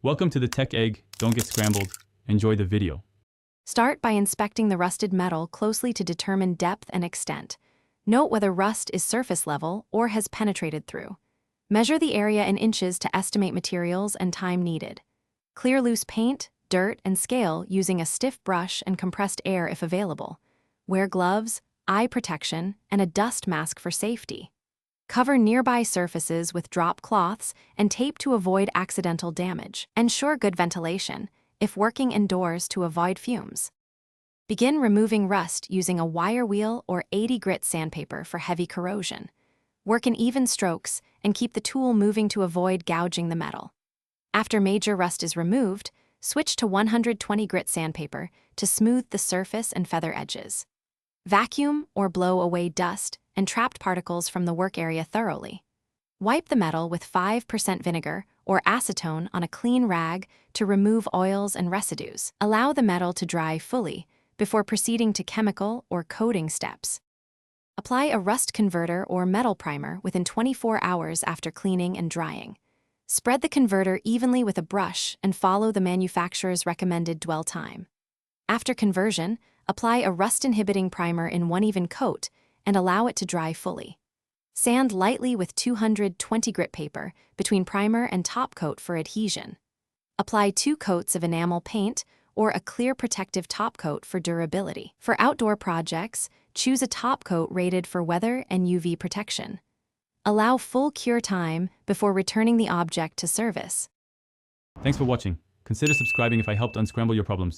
Welcome to the Tech Egg. Don't get scrambled. Enjoy the video. Start by inspecting the rusted metal closely to determine depth and extent. Note whether rust is surface level or has penetrated through. Measure the area in inches to estimate materials and time needed. Clear loose paint, dirt, and scale using a stiff brush and compressed air if available. Wear gloves, eye protection, and a dust mask for safety. Cover nearby surfaces with drop cloths and tape to avoid accidental damage. Ensure good ventilation, if working indoors, to avoid fumes. Begin removing rust using a wire wheel or 80 grit sandpaper for heavy corrosion. Work in even strokes and keep the tool moving to avoid gouging the metal. After major rust is removed, switch to 120 grit sandpaper to smooth the surface and feather edges. Vacuum or blow away dust and trapped particles from the work area thoroughly. Wipe the metal with 5% vinegar or acetone on a clean rag to remove oils and residues. Allow the metal to dry fully before proceeding to chemical or coating steps. Apply a rust converter or metal primer within 24 hours after cleaning and drying. Spread the converter evenly with a brush and follow the manufacturer's recommended dwell time. After conversion, apply a rust-inhibiting primer in one even coat and allow it to dry fully. Sand lightly with 220 grit paper between primer and top coat for adhesion. Apply 2 coats of enamel paint or a clear protective top coat for durability. For outdoor projects, choose a top coat rated for weather and UV protection. Allow full cure time before returning the object to service. Thanks for watching. Consider subscribing if I helped unscramble your problems.